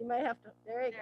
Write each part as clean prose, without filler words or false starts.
You might have to, there you go.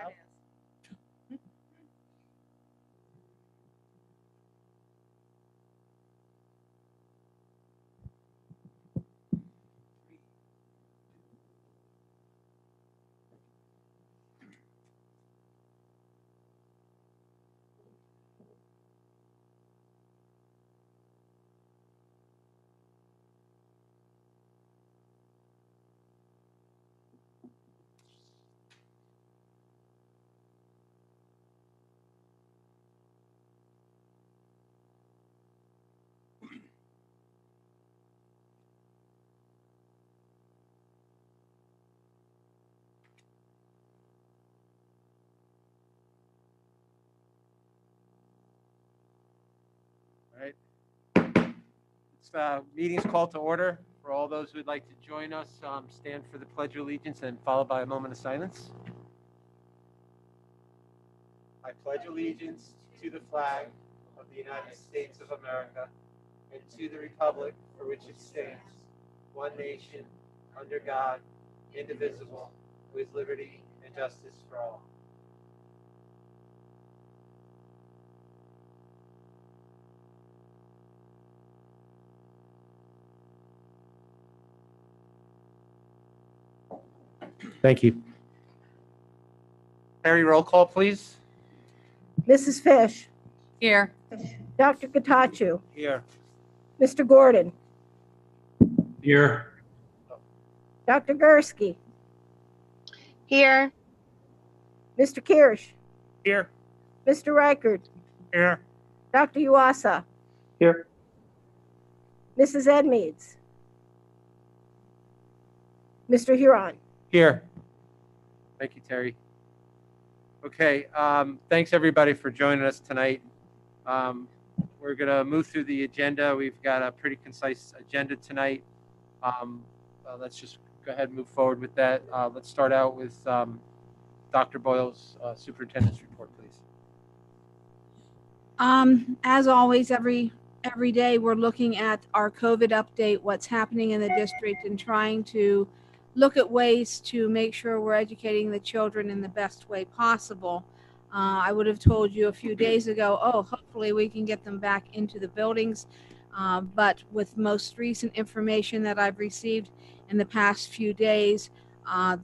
All right. Meeting's called to order. For all those who would like to join us, stand for the Pledge of Allegiance and followed by a moment of silence. I pledge allegiance to the flag of the United States of America and to the republic for which it stands, one nation, under God, indivisible, with liberty and justice for all. Thank you. Harry, roll call, please. Mrs. Fish, Here. Dr. Katachu, Here. Mr. Gordon, Here. Dr. Gursky, Here. Mr. Kirsch, Here. Mr. Reichert, Here. Dr. Yuasa, Here. Mrs. Edmeades, Mr. Huron. Here. Thank you, Terry. Okay, thanks everybody for joining us tonight. We're going to move through the agenda. We've got a pretty concise agenda tonight. Let's just go ahead and move forward with that. Let's start out with Dr. Boyle's superintendent's report, please. As always, every day we're looking at our COVID update, what's happening in the district, and trying to look at ways to make sure we're educating the children in the best way possible. I would have told you a few days ago, oh, hopefully we can get them back into the buildings. But with most recent information that I've received in the past few days,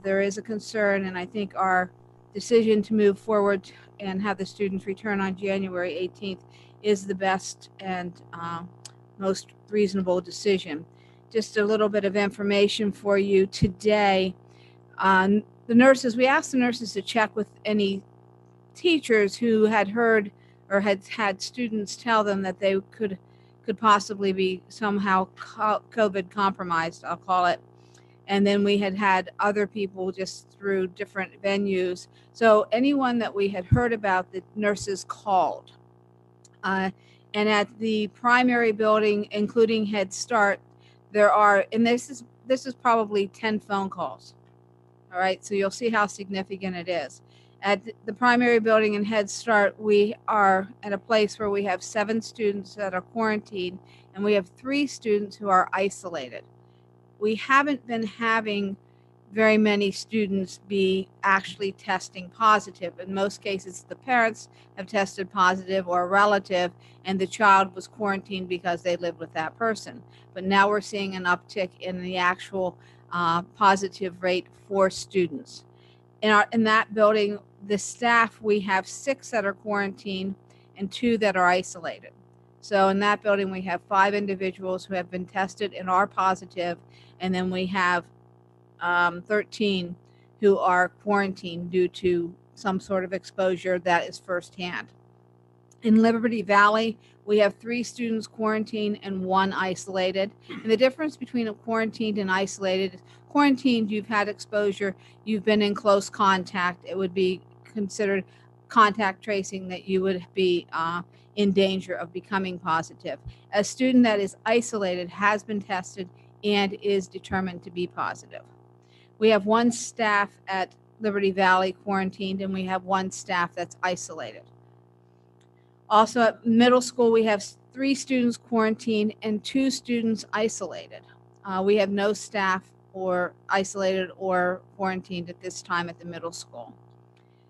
there is a concern, and I think our decision to move forward and have the students return on January 18th is the best and most reasonable decision. Just a little bit of information for you today. The nurses, we asked the nurses to check with any teachers who had heard or had students tell them that they could possibly be somehow COVID compromised, I'll call it. And then we had other people just through different venues. So anyone that we had heard about, the nurses called. And at the primary building, including Head Start, there are, and this is probably 10 phone calls. All right, so you'll see how significant it is. At the primary building and Head Start, we are at a place where we have 7 students that are quarantined, and we have 3 students who are isolated. We haven't been having very many students be actually testing positive. In most cases, the parents have tested positive or a relative, and the child was quarantined because they lived with that person. But now we're seeing an uptick in the actual positive rate for students. In that building, the staff, we have 6 that are quarantined and 2 that are isolated. So in that building, we have 5 individuals who have been tested and are positive, and then we have 13 who are quarantined due to some sort of exposure that is firsthand. In Liberty Valley, we have 3 students quarantined and 1 isolated. And the difference between a quarantined and isolated, quarantined, you've had exposure, you've been in close contact. It would be considered contact tracing that you would be in danger of becoming positive. A student that is isolated has been tested and is determined to be positive. We have 1 staff at Liberty Valley quarantined, and we have 1 staff that's isolated. Also at middle school, we have 3 students quarantined and 2 students isolated. We have no staff or isolated or quarantined at this time at the middle school.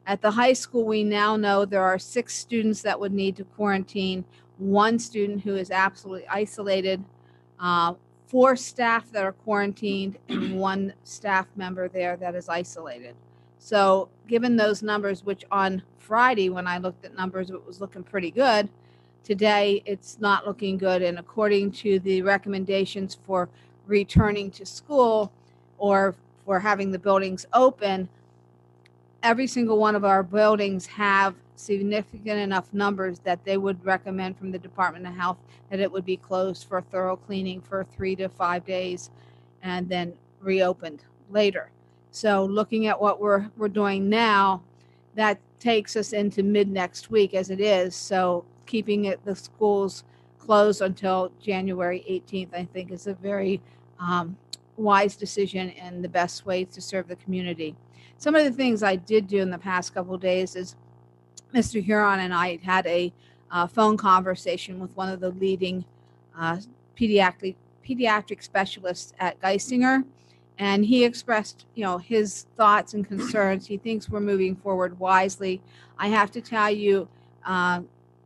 At the high school, we now know there are 6 students that would need to quarantine, 1 student who is absolutely isolated, 4 staff that are quarantined, and 1 staff member there that is isolated. So given those numbers, which on Friday, when I looked at numbers, it was looking pretty good. Today, it's not looking good. And according to the recommendations for returning to school or for having the buildings open, every single one of our buildings have significant enough numbers that they would recommend from the Department of Health that it would be closed for thorough cleaning for 3 to 5 days and then reopened later. So looking at what we're doing now, that takes us into mid next week as it is. So keeping the schools closed until January 18th, I think, is a very wise decision and the best way to serve the community. Some of the things I did do in the past couple of days is Mr. Huron and I had a phone conversation with one of the leading pediatric specialists at Geisinger, and he expressed, his thoughts and concerns. He thinks we're moving forward wisely. I have to tell you,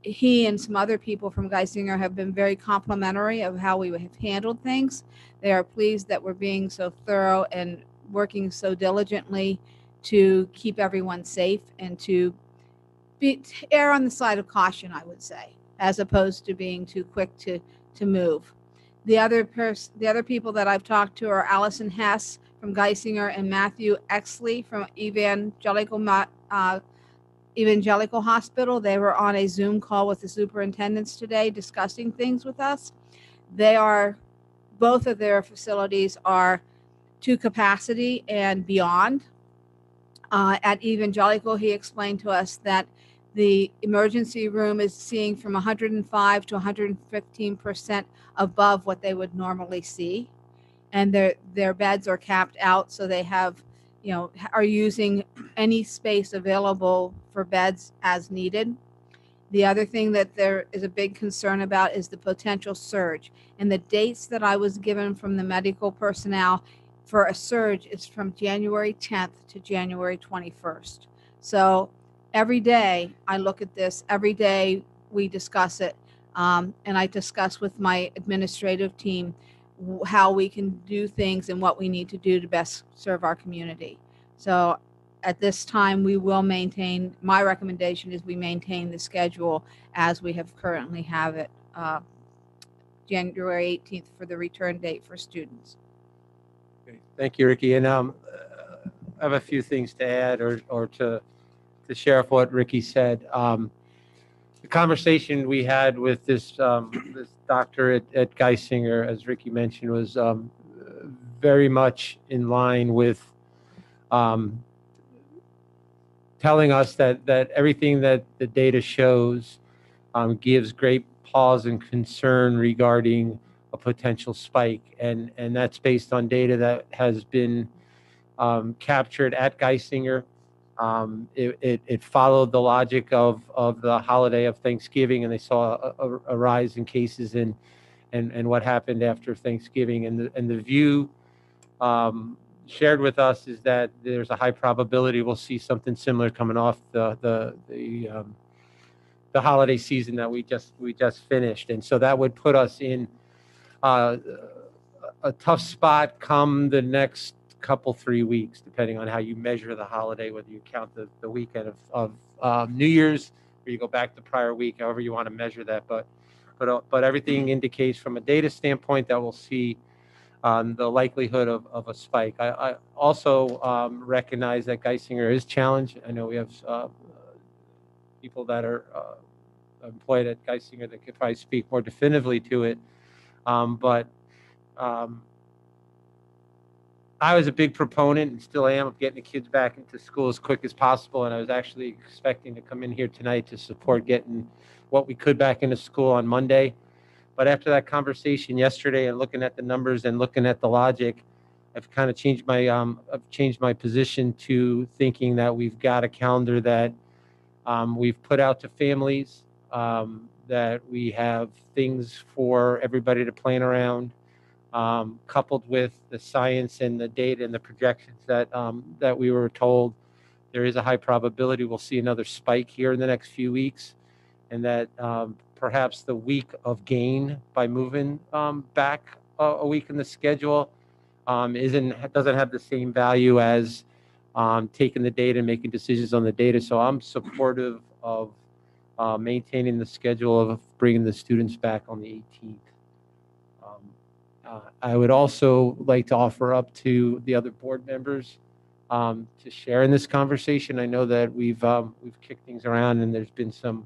he and some other people from Geisinger have been very complimentary of how we have handled things. They are pleased that we're being so thorough and working so diligently to keep everyone safe and to err on the side of caution, I would say, as opposed to being too quick to move. The other people that I've talked to are Allison Hess from Geisinger and Matthew Exley from Evangelical Hospital. They were on a Zoom call with the superintendents today discussing things with us. Both of their facilities are to capacity and beyond. At Evangelical, he explained to us that the emergency room is seeing from 105 to 115% above what they would normally see. And their beds are capped out, so they have, are using any space available for beds as needed. The other thing that there is a big concern about is the potential surge. And the dates that I was given from the medical personnel for a surge is from January 10th to January 21st. So every day I look at this, every day we discuss it. And I discuss with my administrative team how we can do things and what we need to do to best serve our community. So at this time, we will maintain, my recommendation is we maintain the schedule as we have currently have it, January 18th for the return date for students. Okay. Thank you, Ricky. And I have a few things to add or to share of what Ricky said. The conversation we had with this doctor at Geisinger, as Ricky mentioned, was very much in line with telling us that everything that the data shows gives great pause and concern regarding a potential spike, and that's based on data that has been captured at Geisinger. It followed the logic of the holiday of Thanksgiving, and they saw a rise in cases and what happened after Thanksgiving, and the view shared with us is that there's a high probability we'll see something similar coming off the holiday season that we just finished, and so that would put us in a tough spot come the next couple 3 weeks, depending on how you measure the holiday, whether you count the weekend of New Year's or you go back the prior week, however you want to measure that, but everything indicates from a data standpoint that we'll see the likelihood of a spike. I also recognize that Geisinger is challenged. I know we have people that are employed at Geisinger that could probably speak more definitively to it. But I was a big proponent and still am of getting the kids back into school as quick as possible. And I was actually expecting to come in here tonight to support getting what we could back into school on Monday. But after that conversation yesterday and looking at the numbers and looking at the logic, I've kind of changed my position to thinking that we've got a calendar that we've put out to families, that we have things for everybody to plan around. coupled with the science and the data and the projections that we were told, there is a high probability we'll see another spike here in the next few weeks, and that perhaps the week of gain by moving back a week in the schedule doesn't have the same value as taking the data and making decisions on the data. So I'm supportive of maintaining the schedule of bringing the students back on the 18th. I would also like to offer up to the other board members to share in this conversation. I know that we've kicked things around and there's been some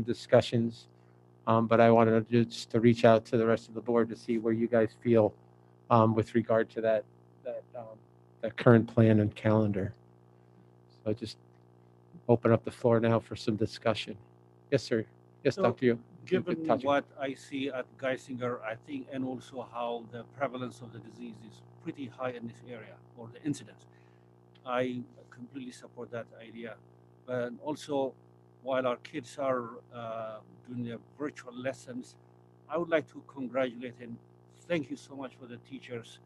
discussions, but I wanted just to reach out to the rest of the board to see where you guys feel with regard to that current plan and calendar. So just open up the floor now for some discussion. Yes, sir. Yes, So, Dr. Yu. Given what I see at Geisinger, I think, and also how the prevalence of the disease is pretty high in this area, or the incidence, I completely support that idea. But also, while our kids are doing their virtual lessons, I would like to congratulate and thank you so much for the teachers.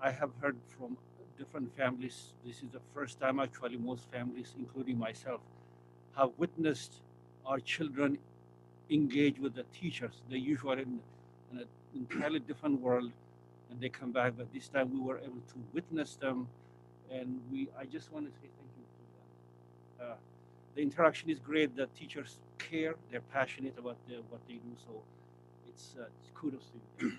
I have heard from different families. This is the first time, actually, most families, including myself, have witnessed our children engage with the teachers. They usually in an entirely different world, and they come back. But this time, we were able to witness them, and I just want to say thank you to them. The interaction is great. The teachers care. They're passionate about what they do. So it's kudos to you.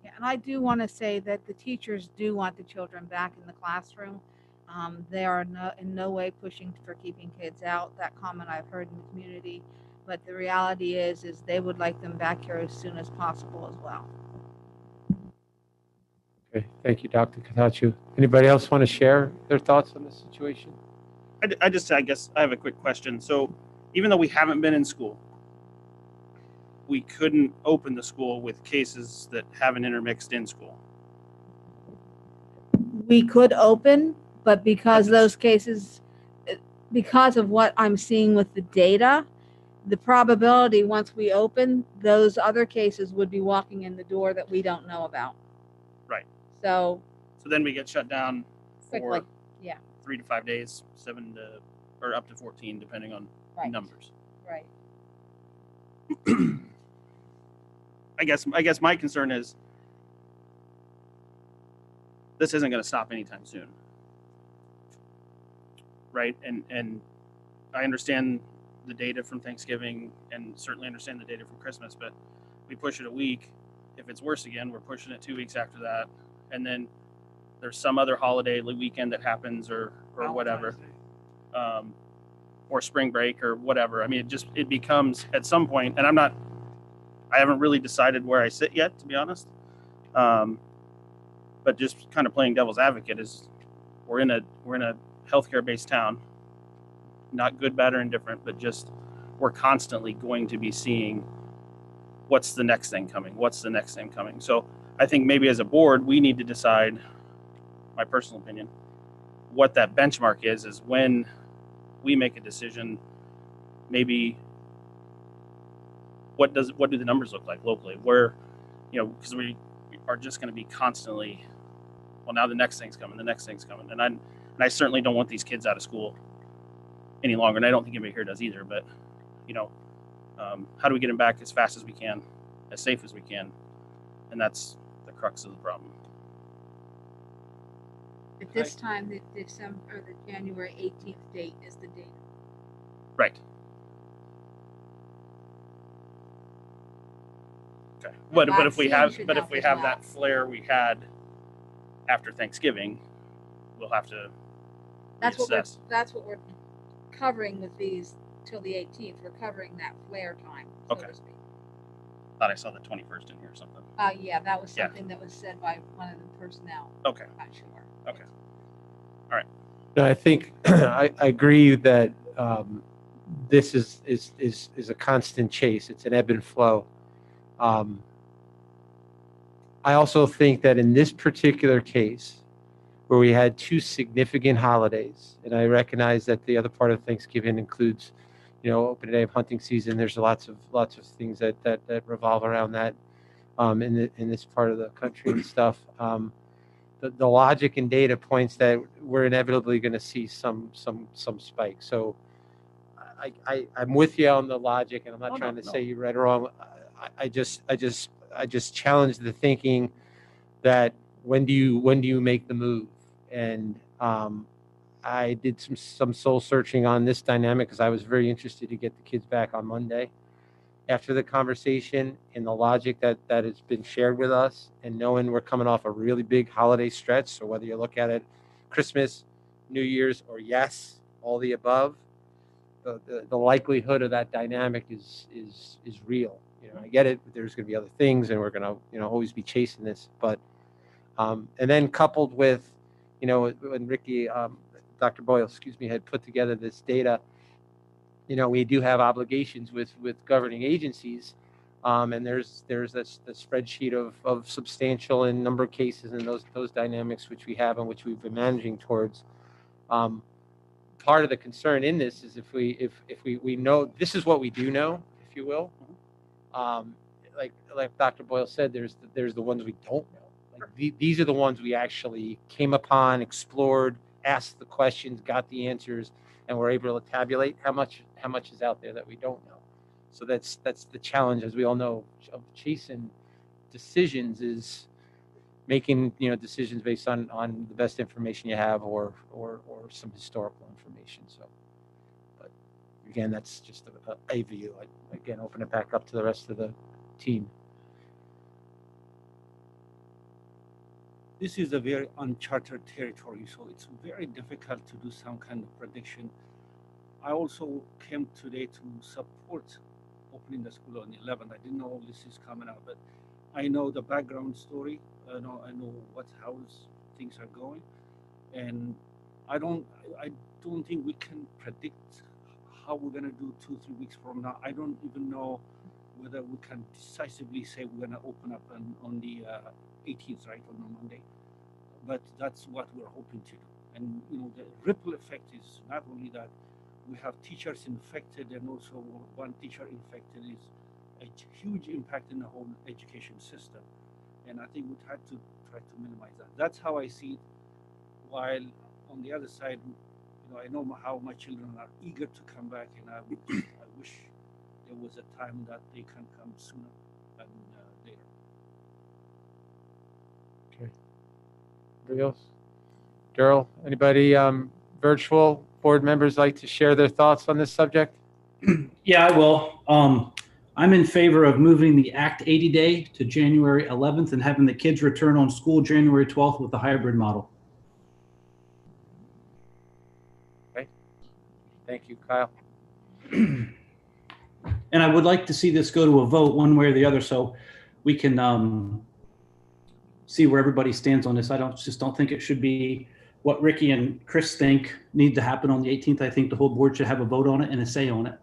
Yeah, and I do want to say that the teachers do want the children back in the classroom. They are in no way pushing for keeping kids out. That comment I've heard in the community. But the reality is they would like them back here as soon as possible as well. Okay, thank you, Dr. Katachu. Anybody else want to share their thoughts on this situation? I guess I have a quick question. So even though we haven't been in school, we couldn't open the school with cases that haven't intermixed in school. We could open, but because those cases, because of what I'm seeing with the data, the probability once we open, those other cases would be walking in the door that we don't know about. Right. So then we get shut down quickly, for yeah. 3 to 5 days, or up to 14, depending on Right. numbers. Right. I guess my concern is this isn't going to stop anytime soon. Right. And I understand the data from Thanksgiving and certainly understand the data from Christmas, but we push it a week. If it's worse again, we're pushing it 2 weeks after that. And then there's some other holiday weekend that happens or whatever, or spring break or whatever. I mean, it becomes at some point, and I haven't really decided where I sit yet, to be honest. But just kind of playing devil's advocate is we're in a healthcare based town. Not good, bad, or indifferent, but just we're constantly going to be seeing what's the next thing coming. So I think maybe as a board, we need to decide, my personal opinion, what that benchmark is when we make a decision, maybe what do the numbers look like locally? Where, because we are just going to be constantly, well, now the next thing's coming. And I certainly don't want these kids out of school any longer, and I don't think anybody here does either. But how do we get them back as fast as we can, as safe as we can? And that's the crux of the problem. At this time, the January 18th date is the date. Right. Okay. But if we have that flare we had after Thanksgiving, we'll have to That's reassess. what we're covering with these till the 18th. We're covering that flare time, so Okay. to speak. Thought I saw the 21st in here or something. Yeah, that was Yeah. something that was said by one of the personnel. Okay. Not sure. Okay. No, I think I agree that this is a constant chase. It's an ebb and flow. I also think that in this particular case, where we had two significant holidays, and I recognize that the other part of Thanksgiving includes, opening day of hunting season. There's lots of things that revolve around that. in this part of the country and stuff. The logic and data points that we're inevitably going to see some spike. So I'm with you on the logic, and I'm not trying to say you're right or wrong. I just challenge the thinking that when do you make the move? And I did some soul searching on this dynamic because I was very interested to get the kids back on Monday after the conversation and the logic that has been shared with us, and knowing we're coming off a really big holiday stretch. So whether you look at it Christmas, New Year's, or yes, all the above, the likelihood of that dynamic is real. You know, I get it. There's going to be other things, and we're going to always be chasing this. But and then coupled with, when Ricky, Dr. Boyle, had put together this data, we do have obligations with governing agencies, and there's this the spreadsheet of substantial in number of cases and those dynamics which we have and which we've been managing towards. Part of the concern in this is if we know this is what we do know, if you will, like Dr. Boyle said, there's the ones we don't know. Like these are the ones we actually came upon, explored, asked the questions, got the answers, and we're able to tabulate how much is out there that we don't know. So that's the challenge, as we all know, of chasing decisions is making decisions based on the best information you have or some historical information. So, but again, that's just a view. I again open it back up to the rest of the team. This is a very uncharted territory, so it's very difficult to do some kind of prediction. I also came today to support opening the school on the 11th. I didn't know all this is coming out, but I know the background story. I know how things are going, and I don't think we can predict how we're gonna do 2-3 weeks from now. I don't even know whether we can decisively say we're gonna open up on the 18th, right, on Monday. But that's what we're hoping to do. And the ripple effect is not only that we have teachers infected, and also one teacher infected is a huge impact in the whole education system. And I think we had to try to minimize that. That's how I see it. While on the other side, I know how my children are eager to come back, and I wish there was a time that they can come sooner than later. Okay. Anybody else? Daryl, anybody virtual board members like to share their thoughts on this subject? Yeah, I will. I'm in favor of moving the Act 80 day to January 11th and having the kids return on school January 12th with the hybrid model. Okay. Thank you, Kyle. And I would like to see this go to a vote one way or the other so we can see where everybody stands on this. I just don't think it should be what Ricky and Chris think need to happen on the 18th. I think the whole board should have a vote on it and a say on it.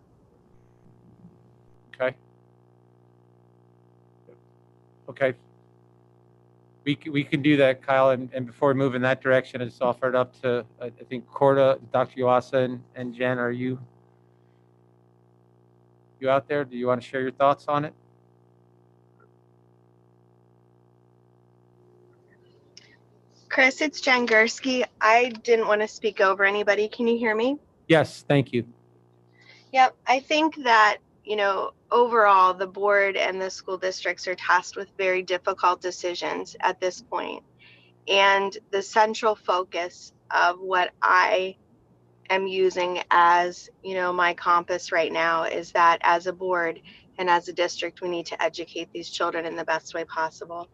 Okay. Okay. We can do that, Kyle. And before we move in that direction, I just offer it up to, I think, Corda, Dr. Yuasa, and Jen, are you out there? Do you want to share your thoughts on it? Chris, it's Jen Gursky. I didn't want to speak over anybody. Can you hear me? Yes, thank you. Yep. I think that, overall, the board and the school districts are tasked with very difficult decisions at this point. And the central focus of what I am using as, my compass right now is that as a board and as a district, we need to educate these children in the best way possible.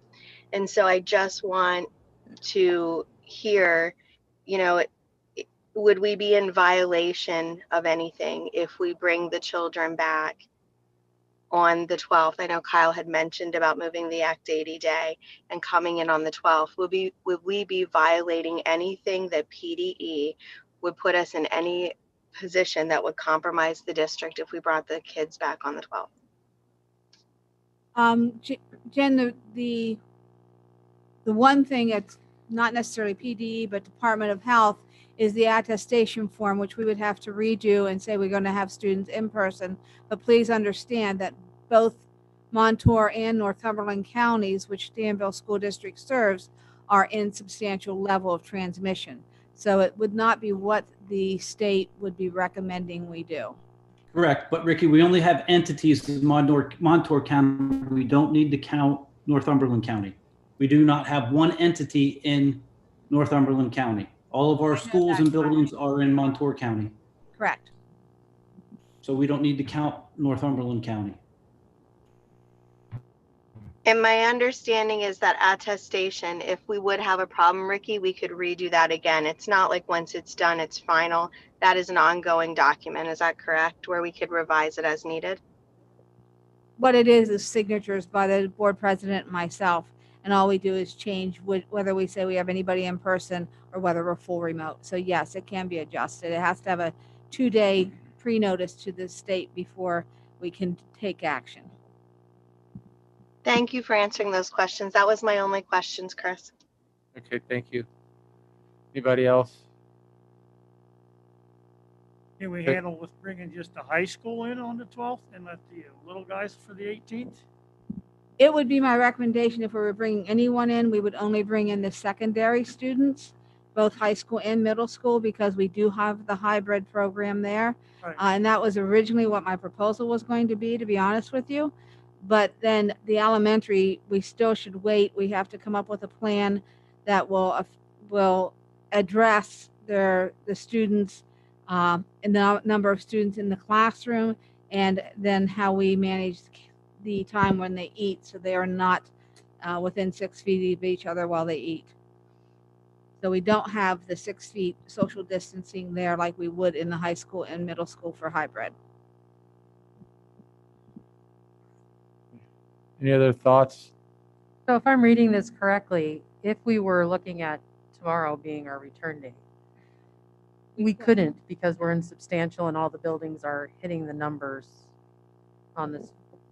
And so I just want to hear, would we be in violation of anything if we bring the children back on the 12th? I know Kyle had mentioned about moving the Act 80 day and coming in on the 12th. Would we be violating anything that PDE would put us in any position that would compromise the district if we brought the kids back on the 12th? Jen, the one thing that's not necessarily PDE, but Department of Health, is the attestation form, which we would have to redo and say we're going to have students in person. But please understand that both Montour and Northumberland counties, which Danville School District serves, are in substantial level of transmission. So it would not be what the state would be recommending we do. Correct, but Ricky, we only have entities in Montour County. We don't need to count Northumberland County. We do not have one entity in Northumberland County. All of I our know schools that, and buildings are in Montour County. Correct. So we don't need to count Northumberland County. And my understanding is that attestation, if we would have a problem, Ricky, we could redo that again. It's not like once it's done, it's final. That is an ongoing document. Is that correct? Where we could revise it as needed? What it is signatures by the board president and myself. And all we do is change whether we say we have anybody in person or whether we're full remote. So yes, it can be adjusted. It has to have a 2-day pre-notice to the state before we can take action. Thank you for answering those questions. That was my only questions, Chris. Okay, thank you. Anybody else? Can we Okay. handle with bringing just the high school in on the 12th and let the little guys for the 18th? It would be my recommendation if we were bringing anyone in, we would only bring in the secondary students, both high school and middle school, because we do have the hybrid program there. Right. And that was originally what my proposal was going to be honest with you. But then the elementary, we still should wait. We have to come up with a plan that will address the students, and the number of students in the classroom, and then how we manage the time when they eat, so they are not within 6 feet of each other while they eat. So we don't have the 6 feet social distancing there like we would in the high school and middle school for hybrid. Any other thoughts? So if I'm reading this correctly, if we were looking at tomorrow being our return date, we couldn't because we're insubstantial and all the buildings are hitting the numbers on this.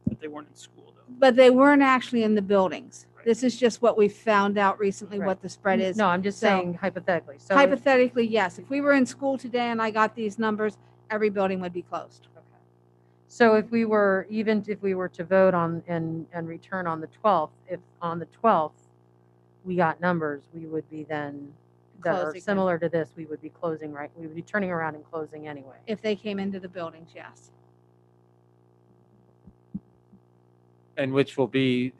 But they weren't in school though. But they weren't actually in the buildings. Right. This is just what we found out recently, Right. what the spread is. No, I'm just So- saying hypothetically. So Hypothetically, yes. If we were in school today and I got these numbers, every building would be closed. okay. So if we were to vote on and return on the 12th, if on the 12th we got numbers, we would be then that are Closing. similar to this, we would be closing, right? We would be turning around and closing anyway. If they came into the buildings, yes. And which will be,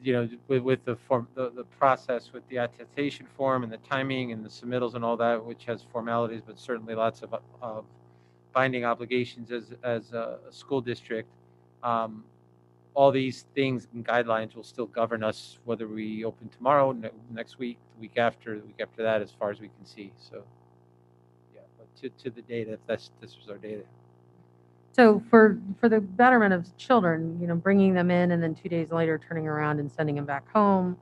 with the form, the process with the attestation form and the timing and the submittals and all that, which has formalities, but certainly lots of binding obligations as a school district. All these things and guidelines will still govern us whether we open tomorrow, next week, the week after that, as far as we can see. So, yeah, but to the data, if this was our data. So for the betterment of children, bringing them in and then 2 days later turning around and sending them back home,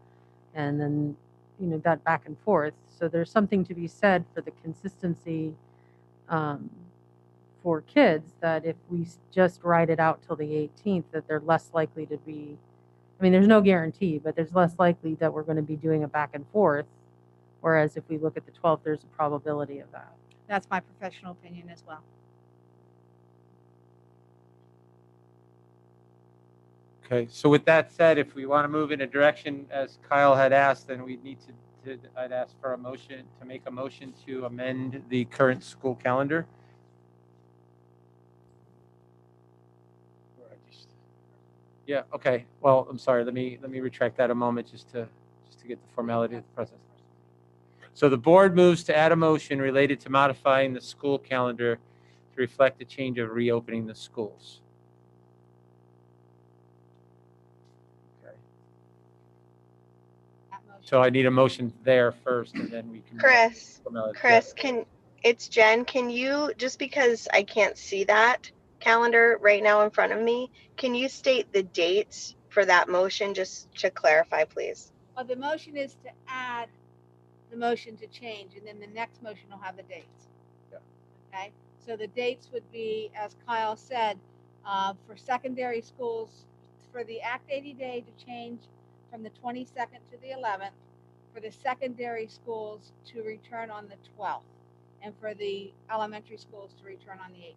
and then that back and forth. So there's something to be said for the consistency for kids, that if we just write it out till the 18th, that they're less likely to be. I mean, there's no guarantee, but there's less likely that we're going to be doing a back and forth. Whereas if we look at the 12th, there's a probability of that. That's my professional opinion as well. Okay, so with that said, if we want to move in a direction as Kyle had asked, then we need I'd ask for a motion to make a motion to amend the current school calendar. Yeah, okay. Well, I'm sorry. Let me retract that a moment just to get the formality of the process. So the board moves to add a motion related to modifying the school calendar to reflect the change of reopening the schools. Okay. So I need a motion there first, and then we can. Chris, formality. Chris, it's Jen. Can you, just because I can't see that calendar right now in front of me, can you state the dates for that motion just to clarify, please? Well, the motion is to add the motion to change, and then the next motion will have the dates. Yeah. Okay, so the dates would be, as Kyle said, for secondary schools, for the Act 80 day to change from the 22nd to the 11th, for the secondary schools to return on the 12th, and for the elementary schools to return on the 18th.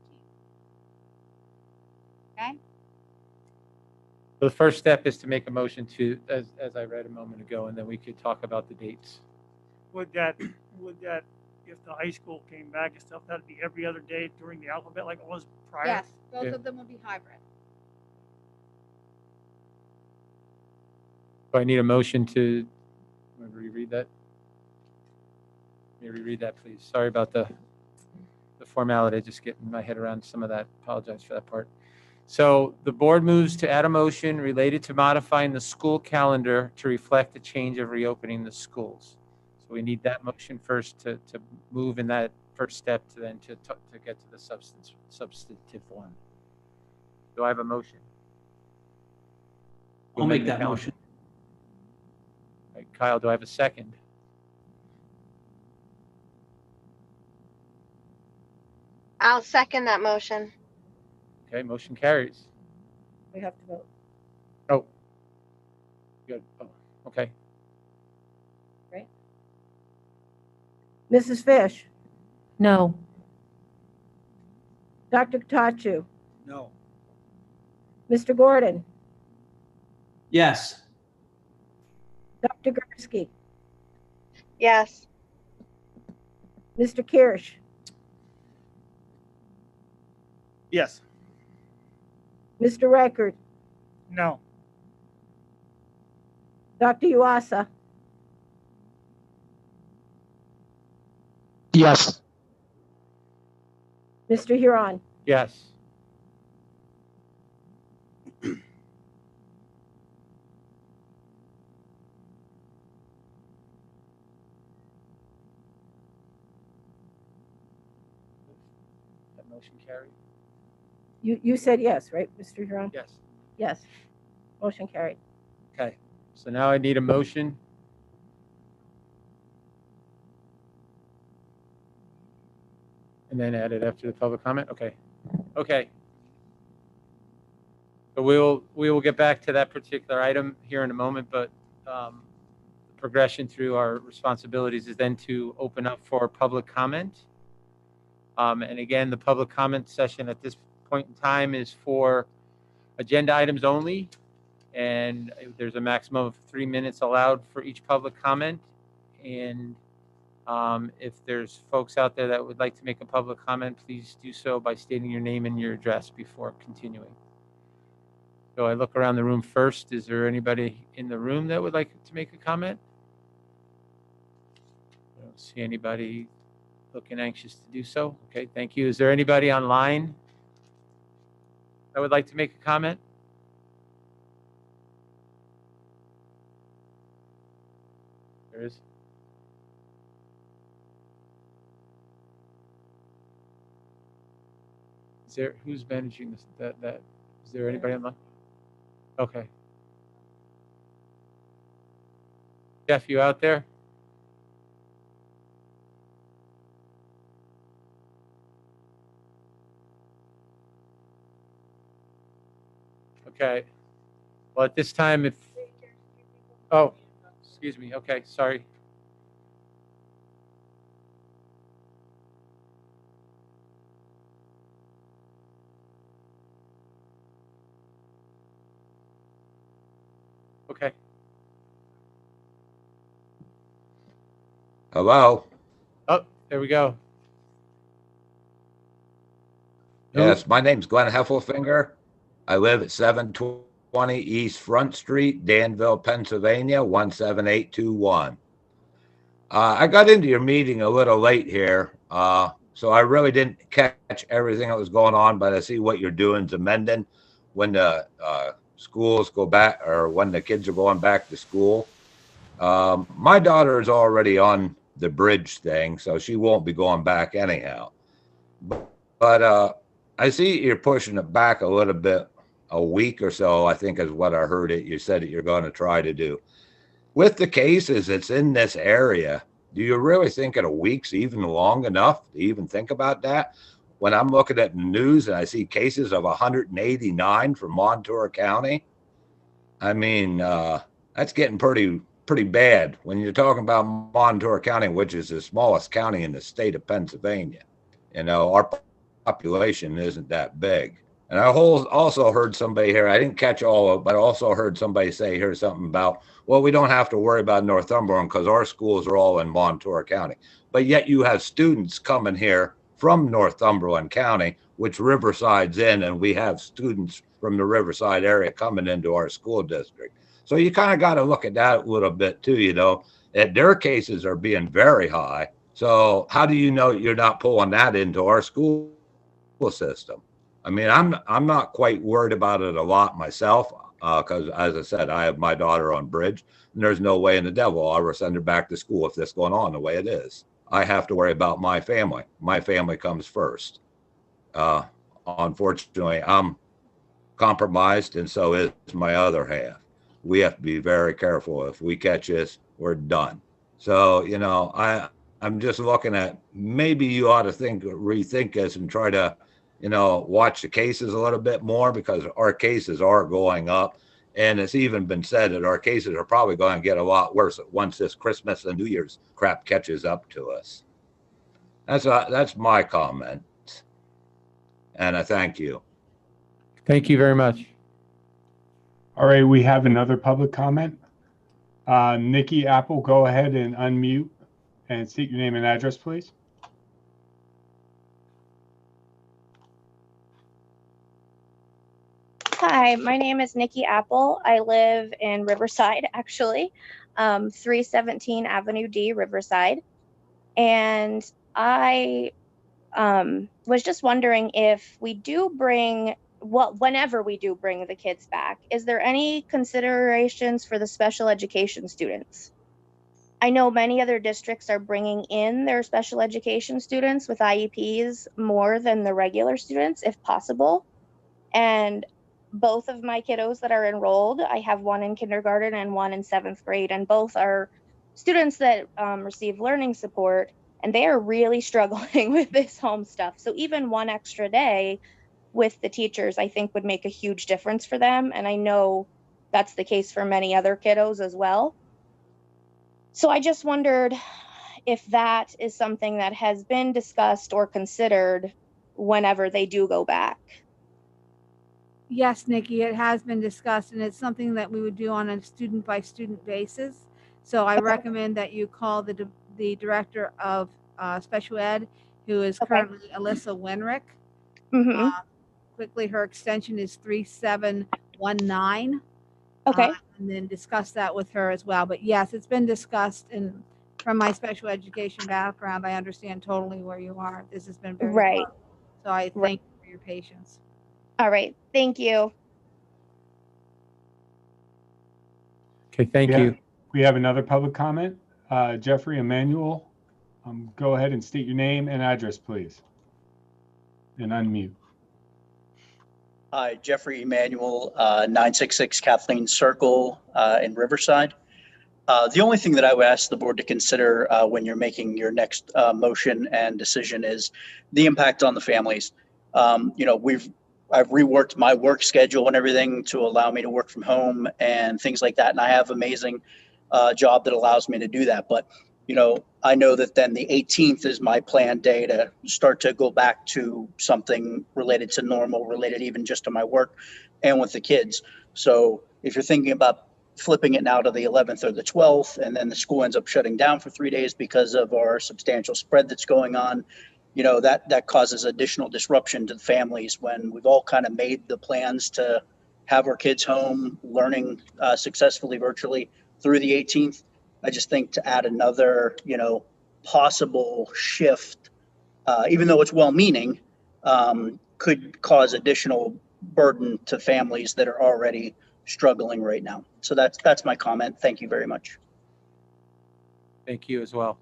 Okay? The first step is to make a motion to, as I read a moment ago, and then we could talk about the dates. Would that, if the high school came back and stuff, that'd be every other day during the alphabet like it was prior? Yes, both Yeah. of them will be hybrid. Do I need a motion to, want to reread that? May reread that, please. Sorry about the formality, just getting my head around some of that. Apologize for that part. So the board moves to add a motion related to modifying the school calendar to reflect the change of reopening the schools. So we need that motion first to move in that first step to then to get to the substantive one. Do I have a motion? I'll make that motion. All right, Kyle, do I have a second? I'll second that motion. Okay, motion carries. We have to vote. Oh, good. Oh, okay. Mrs. Fish, No. Dr. Katachu, No. Mr. Gordon, Yes. Dr. Gursky, Yes. Mr. Kirsch, Yes. Mr. Reichert, No. Dr. Uasa, Yes. Mr. Huron. Yes. That motion carried? You said yes, right, Mr. Huron? Yes. Yes. Motion carried. Okay, so now I need a motion. And then add it after the public comment? Okay. Okay. So we will get back to that particular item here in a moment, but the progression through our responsibilities is then to open up for public comment. And again, the public comment session at this point in time is for agenda items only. And there's a maximum of 3 minutes allowed for each public comment. And if there's folks out there that would like to make a public comment, please do so by stating your name and your address before continuing. So I look around the room first. Is there anybody in the room that would like to make a comment? I don't see anybody looking anxious to do so. Okay, thank you. Is there anybody online that would like to make a comment? There is. Is there, who's managing this? That is there anybody online? Okay. Jeff, you out there? Okay. Well, at this time, if, oh, excuse me. Okay, sorry. Okay. Hello. Oh, there we go. Yes, my name's Glenn Heffelfinger. I live at 720 East Front Street, Danville, Pennsylvania, 17821. I got into your meeting a little late here, so I really didn't catch everything that was going on, but I see what you're doing is amending when the schools go back, or when the kids are going back to school. My daughter is already on the bridge thing, so she won't be going back anyhow. But I see you're pushing it back a little bit, a week or so, I think is what I heard it. You said that you're going to try to do. With the cases that's in this area, do you really think that a week's even long enough to even think about that? When I'm looking at the news and I see cases of 189 from Montour County, I mean, that's getting pretty bad when you're talking about Montour County, which is the smallest county in the state of Pennsylvania. You know, our population isn't that big. And I also heard somebody here, I didn't catch all of it, but I also heard somebody say here something about, well, we don't have to worry about Northumberland because our schools are all in Montour County. But yet you have students coming here from Northumberland County, which Riverside's in, and we have students from the Riverside area coming into our school district. So you kind of got to look at that a little bit too, you know, that their cases are being very high. So how do you know you're not pulling that into our school system? I mean, I'm not quite worried about it a lot myself, because as I said, I have my daughter on bridge, and there's no way in the devil I'll ever send her back to school if this going on the way it is. I have to worry about my family. My family comes first. Unfortunately, I'm compromised, and so is my other half. We have to be very careful. If we catch this, we're done. So, you know, I'm just looking at, maybe you ought to rethink this and try to, you know, watch the cases a little bit more, because our cases are going up. And it's even been said that our cases are probably going to get a lot worse once this Christmas and New Year's crap catches up to us. That's my comment. And I thank you. Thank you very much. All right, we have another public comment. Nikki Apple, go ahead and unmute and state your name and address, please. Hi, my name is Nikki Apple. I live in Riverside, actually, 317 Avenue D, Riverside. And I was just wondering if we do bring, whenever we do bring the kids back, is there any considerations for the special education students? I know many other districts are bringing in their special education students with IEPs more than the regular students, if possible. And both of my kiddos that are enrolled, I have one in kindergarten and one in 7th grade, and both are students that receive learning support, and they are really struggling with this home stuff. So even one extra day with the teachers, I think, would make a huge difference for them. And I know that's the case for many other kiddos as well. So I just wondered if that is something that has been discussed or considered whenever they do go back. Yes, Nikki, it has been discussed, and it's something that we would do on a student by student basis. So I recommend that you call the director of special ed, who is currently Alyssa Winrick. Quickly, her extension is 3719. Okay. And then discuss that with her as well. But yes, it's been discussed, and from my special education background, I understand totally where you are. This has been very right. hard. So I thank you for your patience. All right. Thank you. Okay, thank you. We have another public comment. Jeffrey Emanuel, go ahead and state your name and address, please, and unmute. Hi, Jeffrey Emanuel, 966 Kathleen Circle in Riverside. The only thing that I would ask the board to consider when you're making your next motion and decision is the impact on the families. You know, I've reworked my work schedule and everything to allow me to work from home and things like that. And I have amazing job that allows me to do that. But, you know, I know that then the 18th is my planned day to start to go back to something related to normal, related even just to my work and with the kids. So if you're thinking about flipping it now to the 11th or the 12th, and then the school ends up shutting down for 3 days because of our substantial spread that's going on, you know, that causes additional disruption to the families when we've all kind of made the plans to have our kids home learning successfully virtually through the 18th. I just think to add another, you know, possible shift, even though it's well-meaning, could cause additional burden to families that are already struggling right now. So that's my comment. Thank you very much. Thank you as well.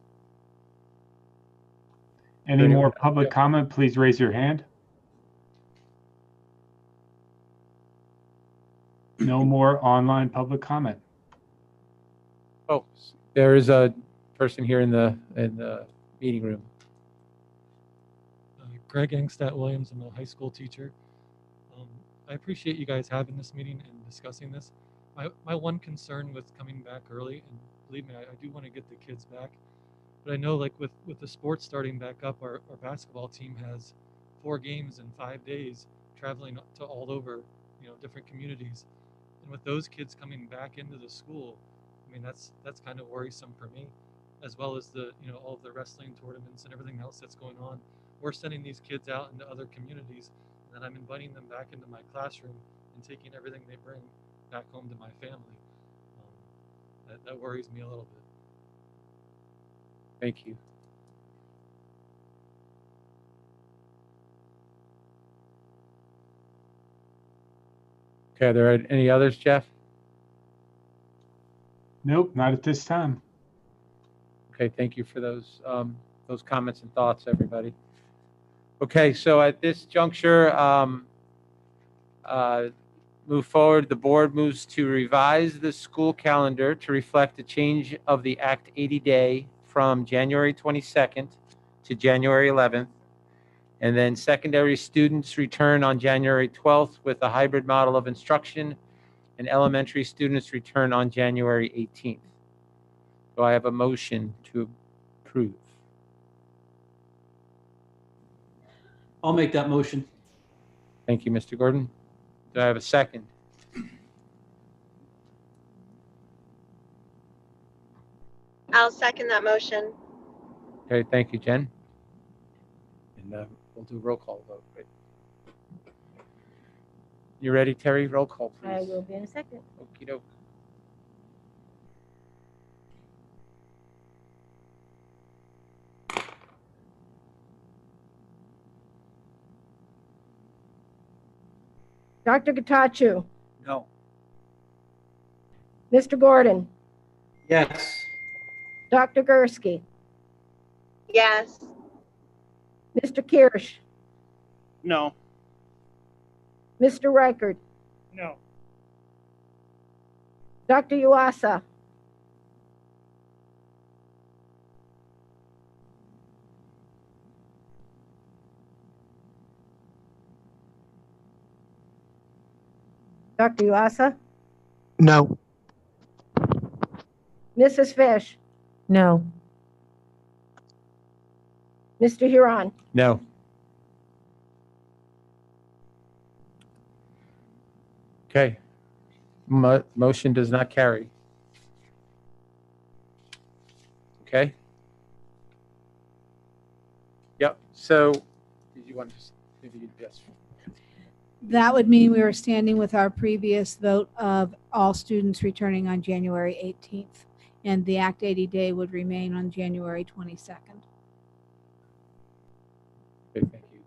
Any more public comment, please raise your hand. No more online public comment. Oh, there is a person here in the meeting room. Greg Engstadt Williams, I'm a high school teacher. I appreciate you guys having this meeting and discussing this. My one concern with coming back early, and believe me, I do want to get the kids back, but I know like with the sports starting back up, our basketball team has 4 games in 5 days traveling to all over, different communities. And with those kids coming back into the school, I mean, that's kind of worrisome for me, as well as the, all of the wrestling tournaments and everything else that's going on. We're sending these kids out into other communities, and then I'm inviting them back into my classroom and taking everything they bring back home to my family. That worries me a little bit. Thank you. Okay, are there any others, Jeff? Nope, not at this time. Okay, thank you for those comments and thoughts, everybody. Okay, so at this juncture, move forward. The board moves to revise the school calendar to reflect the change of the Act 80 day from January 22nd to January 11th. And then secondary students return on January 12th with a hybrid model of instruction, and elementary students return on January 18th. Do I have a motion to approve? I'll make that motion. Thank you, Mr. Gordon. Do I have a second? I'll second that motion. Okay, thank you, Jen. And we'll do a roll call vote. Right? You ready, Terry? Roll call, please. I will be in a second. Okey doke. Dr. Gatachu, No. Mr. Gordon, Yes. Dr. Gursky, Yes. Mr. Kirsch, No. Mr. Reichert, No. Dr. Yuasa, Dr. Yuasa, No. Mrs. Fish, No. Mr. Huron. No. Okay. Motion does not carry. Okay. Yep. So, did you want to just maybe yes? That would mean we were standing with our previous vote of all students returning on January 18th, and the Act 80 day would remain on January 22nd. Okay, thank you.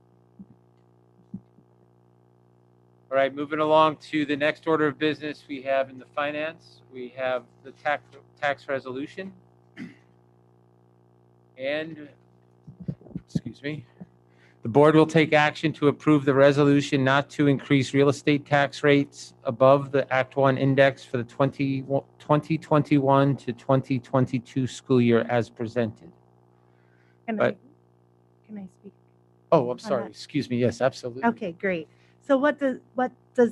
All right, moving along to the next order of business we have in the finance. We have the tax resolution. And, excuse me, the board will take action to approve the resolution not to increase real estate tax rates above the Act 1 index for the 2021 to 2022 school year as presented. Can I speak? Oh, I'm sorry. that? Excuse me. Yes, absolutely. Okay, great. So what does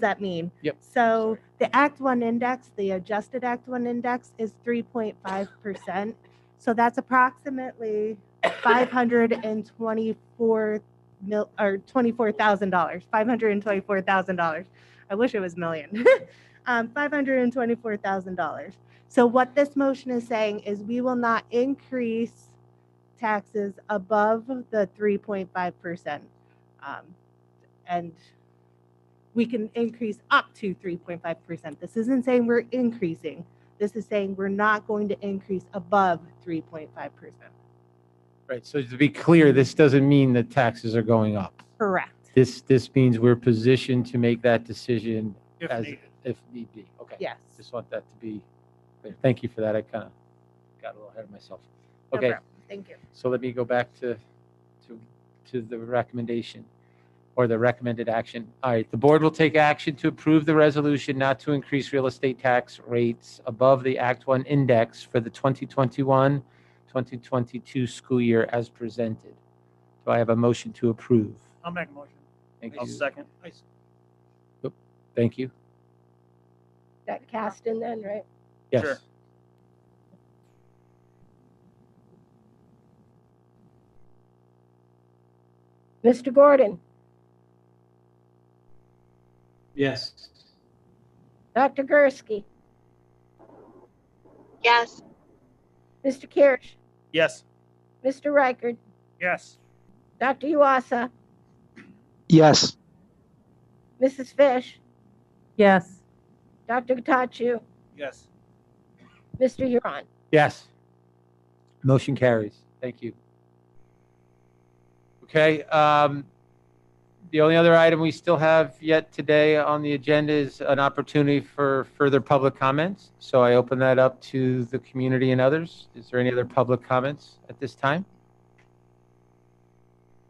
that mean? Yep. So the Act 1 index, the adjusted Act 1 index is 3.5%. So that's approximately $24,000. $524,000. I wish it was million. $524,000. So what this motion is saying is we will not increase taxes above the 3.5%. And we can increase up to 3.5%. This isn't saying we're increasing. This is saying we're not going to increase above 3.5%. Right. So to be clear, this doesn't mean that taxes are going up. Correct. This means we're positioned to make that decision If as needed. if need be. Okay. Yes. Just want that to be clear. Thank you for that. I kind of got a little ahead of myself. No Okay. problem. Thank you. So let me go back to the recommendation or the recommended action. All right. The board will take action to approve the resolution not to increase real estate tax rates above the Act 1 index for the 2021-2022 school year as presented. Do I have a motion to approve? I'll make a motion. Thank I'll you. second. Thank you. That cast in then, right? Yes. Sure. Mr. Gordon, Yes. Dr. Gursky, Yes. Mr. Kirsch, Yes. Mr. Reichard, Yes. Dr. Uasa, Yes. Mrs. Fish, Yes. Dr. Gatachu, Yes. Mr. Huron. Yes. Motion carries. Thank you. Okay. The only other item we still have yet today on the agenda is an opportunity for further public comments. So I open that up to the community and others. Is there any other public comments at this time?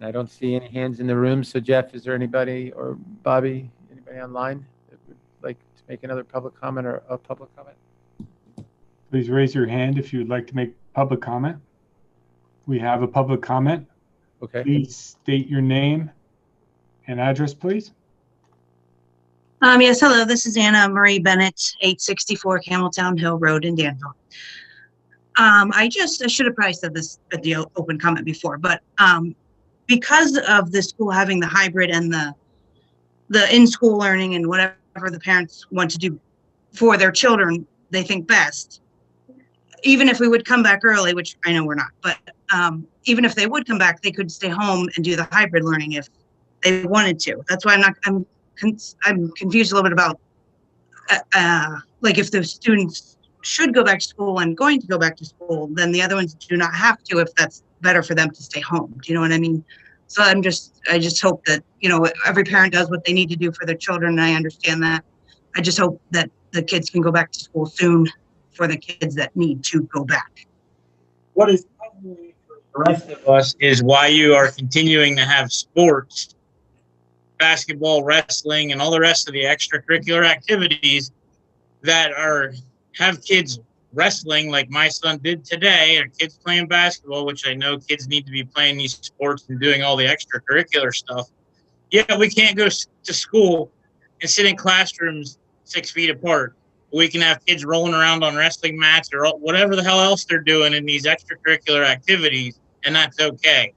I don't see any hands in the room. So Jeff, is there anybody, or Bobby, anybody online that would like to make another public comment or a public comment? Please raise your hand if you would like to make public comment. We have a public comment. Okay. Please state your name and address, please. Yes, hello, this is Anna Marie Bennett, 864 Cameltown Hill Road in Danville. I should have probably said this at the open comment before, but because of the school having the hybrid and the in-school learning and whatever the parents want to do for their children, they think best, even if we would come back early, which I know we're not, but even if they would come back, they could stay home and do the hybrid learning if they wanted to. That's why I'm confused a little bit about like if the students should go back to school and going to go back to school, then the other ones do not have to if that's better for them to stay home. Do you know what I mean? So I just hope that, you know, every parent does what they need to do for their children, and I understand that. I just hope that the kids can go back to school soon for the kids that need to go back. What is puzzling for the rest of us is why you are continuing to have sports, basketball, wrestling, and all the rest of the extracurricular activities that have kids wrestling like my son did today, or kids playing basketball, which I know kids need to be playing these sports and doing all the extracurricular stuff. Yeah, we can't go to school and sit in classrooms 6 feet apart. We can have kids rolling around on wrestling mats or whatever the hell else they're doing in these extracurricular activities, and that's okay.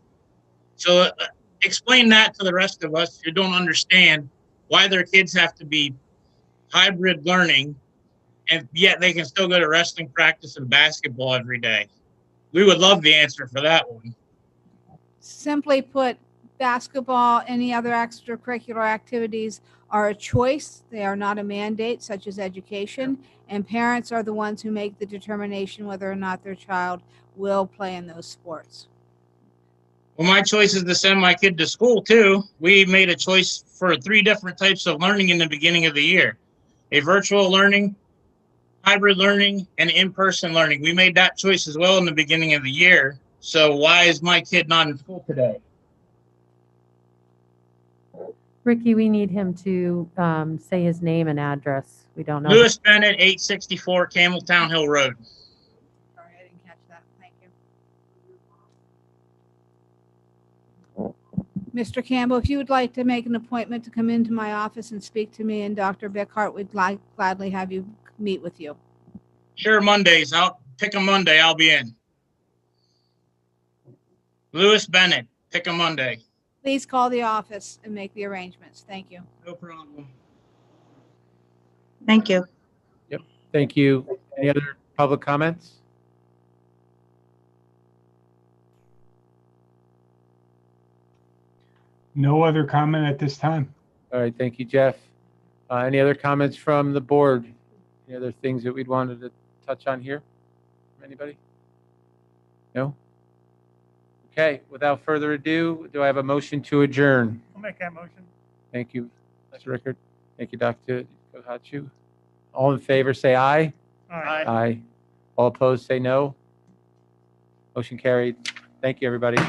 So explain that to the rest of us who don't understand why their kids have to be hybrid learning, and yet they can still go to wrestling practice and basketball every day. We would love the answer for that one. Simply put, basketball, any other extracurricular activities are a choice. They are not a mandate, such as education, and parents are the ones who make the determination whether or not their child will play in those sports. Well, my choice is to send my kid to school too. We made a choice for 3 different types of learning in the beginning of the year: a virtual learning, hybrid learning, and in-person learning. We made that choice as well in the beginning of the year. So why is my kid not in school today? Ricky, we need him to say his name and address. We don't know. Lewis Bennett, 864 Cameltown Hill Road. Sorry, I didn't catch that. Thank you. Mr. Campbell, if you would like to make an appointment to come into my office and speak to me and Dr. Bickhart, we'd gladly have you meet with you. Sure, Mondays. I'll pick a Monday. I'll be in. Lewis Bennett, pick a Monday. Please call the office and make the arrangements. Thank you. No problem. Thank you. Yep. Thank you. Any other public comments? No other comment at this time. All right. Thank you, Jeff. Any other comments from the board? Any other things that we'd wanted to touch on here? Anybody? No? Okay. Without further ado, do I have a motion to adjourn? I'll make that motion. Thank you, Mr. Rickard. Thank you, Dr. Kohachu. All in favor, say aye. Aye. Aye. All opposed, say no. Motion carried. Thank you, everybody.